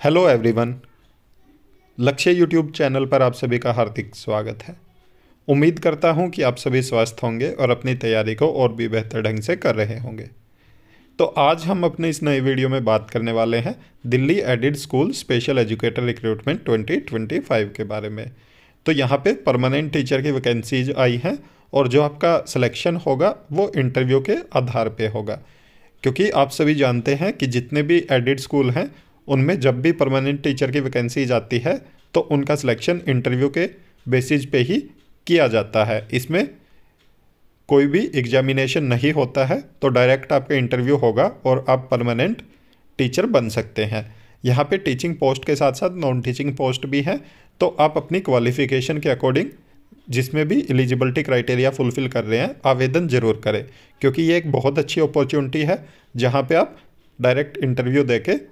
Hello everyone. लक्ष्य YouTube channel पर आप सभी का हार्दिक स्वागत है। उम्मीद करता हूं कि आप सभी स्वस्थ होंगे और अपनी तैयारी को और भी बेहतर ढंग से कर रहे होंगे। तो आज हम अपने इस नए वीडियो में बात करने वाले हैं Delhi added school special educator recruitment 2025 के बारे में। तो यहाँ पे परमानेंट टीचर की वैकेंसीज आई हैं और जो आपका सिलेक्शन होगा वो इंटरव्यू के आधार पे होगा, क्योंकि आप सभी जानते हैं कि जितने भी एडिड स्कूल हैं उनमें जब भी परमानेंट टीचर की वैकेंसीज आती है तो उनका सिलेक्शन इंटरव्यू के बेसिस पे ही किया जाता है। इसमें कोई भी एग्जामिनेशन नहीं होता है, तो डायरेक्ट आपका इंटरव्यू होगा और आप परमानेंट टीचर बन सकते हैं। यहाँ पे टीचिंग पोस्ट के साथ साथ नॉन टीचिंग पोस्ट भी है, तो आप अपनी क्वालिफ़िकेशन के अकॉर्डिंग जिसमें भी एलिजिबिलिटी क्राइटेरिया फुलफ़िल कर रहे हैं आवेदन ज़रूर करें, क्योंकि ये एक बहुत अच्छी अपॉर्चुनिटी है जहाँ पे आप डायरेक्ट इंटरव्यू देके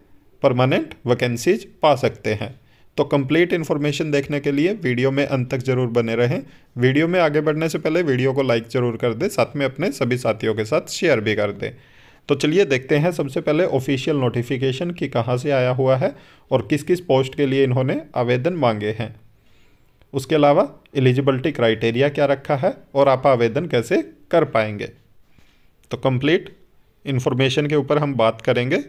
परमानेंट वैकेंसीज पा सकते हैं। तो कंप्लीट इन्फॉर्मेशन देखने के लिए वीडियो में अंत तक ज़रूर बने रहें। वीडियो में आगे बढ़ने से पहले वीडियो को लाइक ज़रूर कर दें, साथ में अपने सभी साथियों के साथ शेयर भी कर दें। तो चलिए देखते हैं सबसे पहले ऑफिशियल नोटिफिकेशन कि कहाँ से आया हुआ है और किस किस पोस्ट के लिए इन्होंने आवेदन मांगे हैं। उसके अलावा एलिजिबिलिटी क्राइटेरिया क्या रखा है और आप आवेदन कैसे कर पाएंगे। तो कंप्लीट इन्फॉर्मेशन के ऊपर हम बात करेंगे।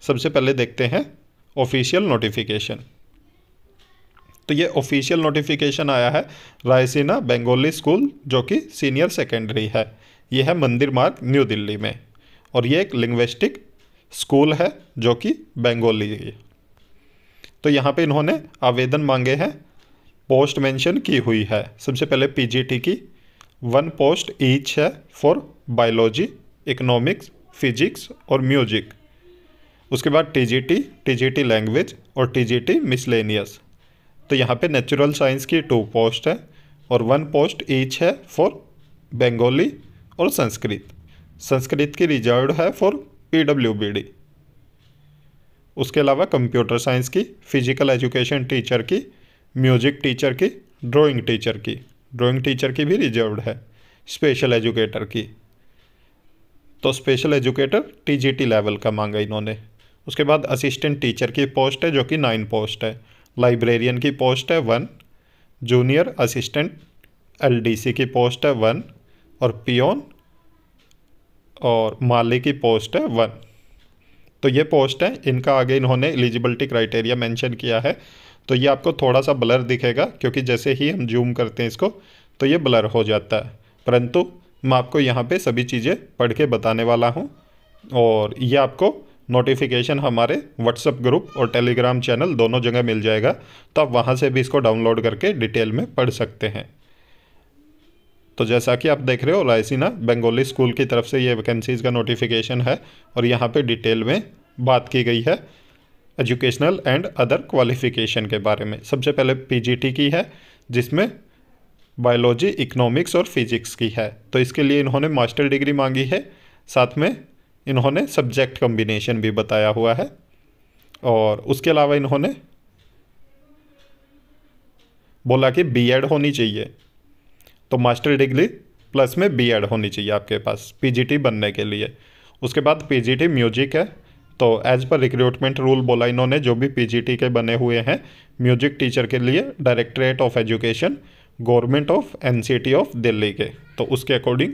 सबसे पहले देखते हैं ऑफिशियल नोटिफिकेशन। तो ये ऑफिशियल नोटिफिकेशन आया है रायसीना बंगाली स्कूल, जो कि सीनियर सेकेंडरी है। ये है मंदिर मार्ग, न्यू दिल्ली में, और ये एक लिंग्विस्टिक स्कूल है जो कि बंगाली है। तो यहाँ पे इन्होंने आवेदन मांगे हैं, पोस्ट मेंशन की हुई है। सबसे पहले पीजीटी की 1 पोस्ट ईच है फॉर बायोलॉजी, इकोनॉमिक्स, फिजिक्स और म्यूजिक। उसके बाद टीजीटी लैंग्वेज और टीजीटी मिसलेनियस। तो यहाँ पे नेचुरल साइंस की 2 पोस्ट है और 1 पोस्ट ईच है फॉर बंगाली और संस्कृत की रिजर्व्ड है फॉर पीडब्ल्यूबीडी। उसके अलावा कंप्यूटर साइंस की, फिजिकल एजुकेशन टीचर की, म्यूजिक टीचर की, ड्राइंग टीचर की भी रिजर्व्ड है, स्पेशल एजुकेटर की। तो स्पेशल एजुकेटर टीजीटी लेवल का मांगा इन्होंने। उसके बाद असिस्टेंट टीचर की पोस्ट है जो कि 9 पोस्ट है। लाइब्रेरियन की पोस्ट है 1, जूनियर असिस्टेंट एलडीसी की पोस्ट है 1 और पियोन और माली की पोस्ट है 1। तो ये पोस्ट है, इनका आगे इन्होंने एलिजिबिलिटी क्राइटेरिया मेंशन किया है। तो ये आपको थोड़ा सा ब्लर दिखेगा, क्योंकि जैसे ही हम जूम करते हैं इसको तो ये ब्लर हो जाता है, परंतु मैं आपको यहाँ पे सभी चीज़ें पढ़ के बताने वाला हूँ। और ये आपको नोटिफिकेशन हमारे व्हाट्सएप ग्रुप और टेलीग्राम चैनल दोनों जगह मिल जाएगा, तो आप वहाँ से भी इसको डाउनलोड करके डिटेल में पढ़ सकते हैं। तो जैसा कि आप देख रहे हो, रायसीना बंगाली स्कूल की तरफ से ये वैकेंसीज़ का नोटिफिकेशन है और यहाँ पे डिटेल में बात की गई है एजुकेशनल एंड अदर क्वालिफ़िकेशन के बारे में। सबसे पहले पीजीटी की है, जिसमें बायोलॉजी, इकोनॉमिक्स और फिजिक्स की है। तो इसके लिए इन्होंने मास्टर डिग्री मांगी है, साथ में इन्होंने सब्जेक्ट कॉम्बिनेशन भी बताया हुआ है। और उसके अलावा इन्होंने बोला कि बीएड होनी चाहिए, तो मास्टर डिग्री प्लस में बीएड होनी चाहिए आपके पास पीजीटी बनने के लिए। उसके बाद पीजीटी म्यूजिक है, तो एज पर रिक्रूटमेंट रूल बोला इन्होंने, जो भी पीजीटी के बने हुए हैं म्यूजिक टीचर के लिए directorate of education, government of NCT of Delhi के, तो उसके अकॉर्डिंग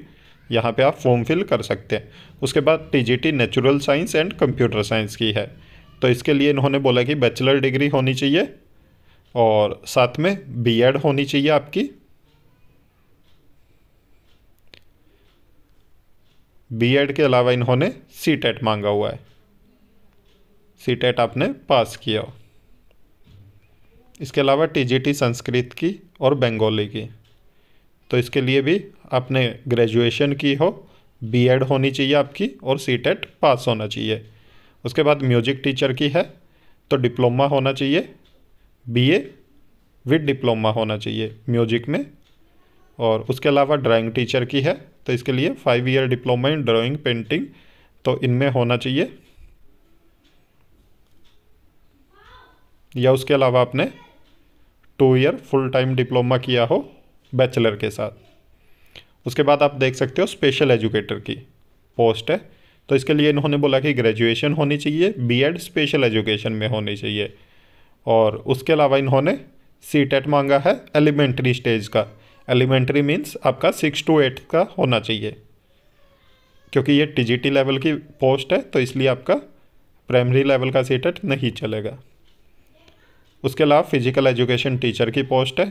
यहाँ पे आप फॉर्म फिल कर सकते हैं। उसके बाद TGT natural science and computer science की है, तो इसके लिए इन्होंने बोला कि बैचलर डिग्री होनी चाहिए और साथ में बीएड होनी चाहिए आपकी। बीएड के अलावा इन्होंने सीटेट मांगा हुआ है, सीटेट आपने पास किया हो। इसके अलावा टीजीटी संस्कृत की और बंगाली की, तो इसके लिए भी आपने ग्रेजुएशन की हो, बीएड होनी चाहिए आपकी और सीटेट पास होना चाहिए। उसके बाद म्यूजिक टीचर की है, तो डिप्लोमा होना चाहिए, बीए विद डिप्लोमा होना चाहिए म्यूजिक में। और उसके अलावा ड्राइंग टीचर की है, तो इसके लिए 5 year diploma in drawing painting, तो इनमें होना चाहिए। या उसके अलावा आपने 2 ईयर फुल टाइम डिप्लोमा किया हो बैचलर के साथ। उसके बाद आप देख सकते हो स्पेशल एजुकेटर की पोस्ट है, तो इसके लिए इन्होंने बोला कि ग्रेजुएशन होनी चाहिए, बीएड स्पेशल एजुकेशन में होनी चाहिए। और उसके अलावा इन्होंने सीटेट मांगा है एलिमेंट्री स्टेज का। एलिमेंट्री मीन्स आपका 6 to 8 का होना चाहिए, क्योंकि ये टीजीटी लेवल की पोस्ट है, तो इसलिए आपका प्राइमरी लेवल का सीटेट नहीं चलेगा। उसके अलावा फिजिकल एजुकेशन टीचर की पोस्ट है,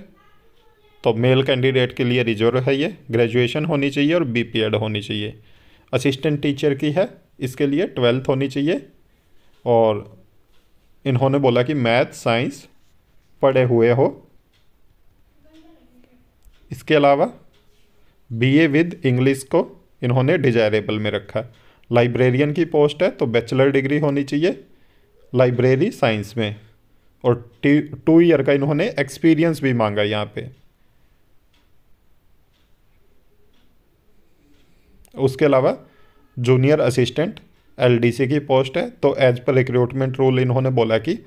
तो मेल कैंडिडेट के लिए रिजर्व है ये, ग्रेजुएशन होनी चाहिए और बीपीएड होनी चाहिए। असिस्टेंट टीचर की है, इसके लिए 12th होनी चाहिए, और इन्होंने बोला कि मैथ साइंस पढ़े हुए हो। इसके अलावा बीए विद इंग्लिश को इन्होंने डिजायरेबल में रखा। लाइब्रेरियन की पोस्ट है, तो बैचलर डिग्री होनी चाहिए लाइब्रेरी साइंस में, और 2 ईयर का इन्होंने एक्सपीरियंस भी मांगा यहाँ पे। उसके अलावा जूनियर असिस्टेंट एलडीसी की पोस्ट है, तो एज पर रिक्रूटमेंट रूल इन्होंने बोला कि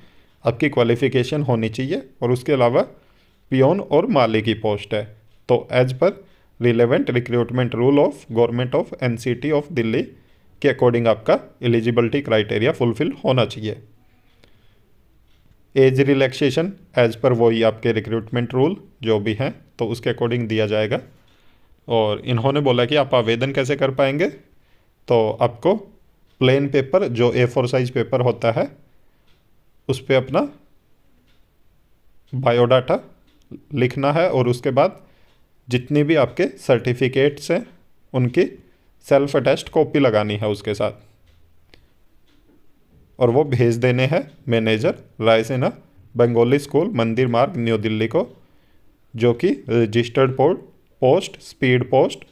आपकी क्वालिफिकेशन होनी चाहिए। और उसके अलावा पियोन और माली की पोस्ट है, तो एज पर relevant recruitment rule of government of NCT of Delhi के अकॉर्डिंग आपका एलिजिबिलिटी क्राइटेरिया फुलफिल होना चाहिए। एज रिलैक्सेशन एज पर वही आपके रिक्रूटमेंट रूल जो भी हैं, तो उसके अकॉर्डिंग दिया जाएगा। और इन्होंने बोला कि आप आवेदन कैसे कर पाएंगे, तो आपको प्लेन पेपर जो A4 साइज पेपर होता है उस पर अपना बायोडाटा लिखना है, और उसके बाद जितनी भी आपके सर्टिफिकेट्स हैं उनकी सेल्फ अटेस्ट कॉपी लगानी है उसके साथ, और वो भेज देने हैं मैनेजर रायसेना बंगाली स्कूल मंदिर मार्ग न्यू दिल्ली को, जो कि रजिस्टर्ड पोस्ट स्पीड पोस्ट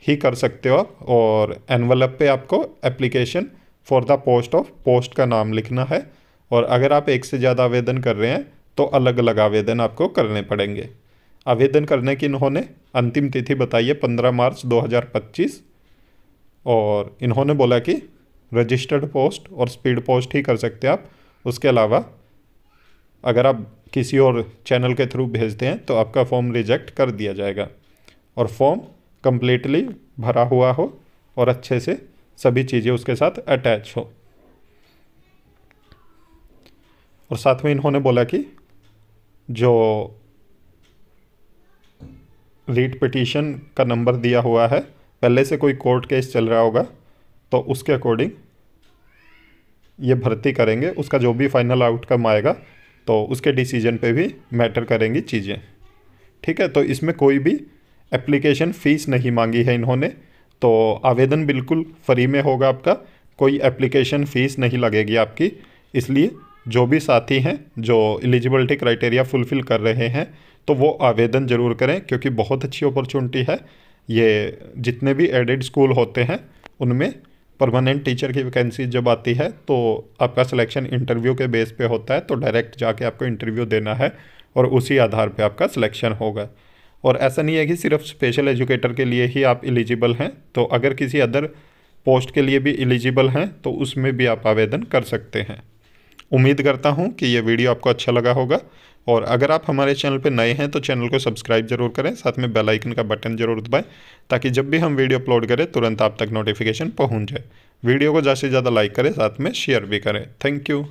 ही कर सकते हो आप। और एनवलप पे आपको application for the post of post का नाम लिखना है, और अगर आप एक से ज़्यादा आवेदन कर रहे हैं तो अलग अलग आवेदन आपको करने पड़ेंगे। आवेदन करने की इन्होंने अंतिम तिथि बताई है 15 मार्च 2025, और इन्होंने बोला कि रजिस्टर्ड पोस्ट और स्पीड पोस्ट ही कर सकते हैं आप। उसके अलावा अगर आप किसी और चैनल के थ्रू भेजते हैं तो आपका फॉर्म रिजेक्ट कर दिया जाएगा, और फॉर्म कंप्लीटली भरा हुआ हो और अच्छे से सभी चीज़ें उसके साथ अटैच हो। और साथ में इन्होंने बोला कि जो रीट पिटीशन का नंबर दिया हुआ है, पहले से कोई कोर्ट केस चल रहा होगा तो उसके अकॉर्डिंग ये भर्ती करेंगे। उसका जो भी फाइनल आउटकम आएगा तो उसके डिसीजन पे भी मैटर करेंगी चीज़ें, ठीक है। तो इसमें कोई भी एप्लीकेशन फ़ीस नहीं मांगी है इन्होंने, तो आवेदन बिल्कुल फ्री में होगा आपका, कोई एप्लीकेशन फ़ीस नहीं लगेगी आपकी। इसलिए जो भी साथी हैं जो एलिजिबिलिटी क्राइटेरिया फुलफ़िल कर रहे हैं तो वो आवेदन ज़रूर करें, क्योंकि बहुत अच्छी अपॉर्चुनिटी है ये। जितने भी एडेड स्कूल होते हैं उनमें परमानेंट टीचर की वैकेंसी जब आती है तो आपका सिलेक्शन इंटरव्यू के बेस पे होता है, तो डायरेक्ट जाके आपको इंटरव्यू देना है और उसी आधार पे आपका सिलेक्शन होगा। और ऐसा नहीं है कि सिर्फ स्पेशल एजुकेटर के लिए ही आप एलिजिबल हैं, तो अगर किसी अदर पोस्ट के लिए भी एलिजिबल हैं तो उसमें भी आप आवेदन कर सकते हैं। उम्मीद करता हूं कि ये वीडियो आपको अच्छा लगा होगा, और अगर आप हमारे चैनल पर नए हैं तो चैनल को सब्सक्राइब जरूर करें, साथ में बेल आइकन का बटन जरूर दबाएं, ताकि जब भी हम वीडियो अपलोड करें तुरंत आप तक नोटिफिकेशन पहुंच जाए। वीडियो को ज़्यादा से ज़्यादा लाइक करें, साथ में शेयर भी करें। Thank you.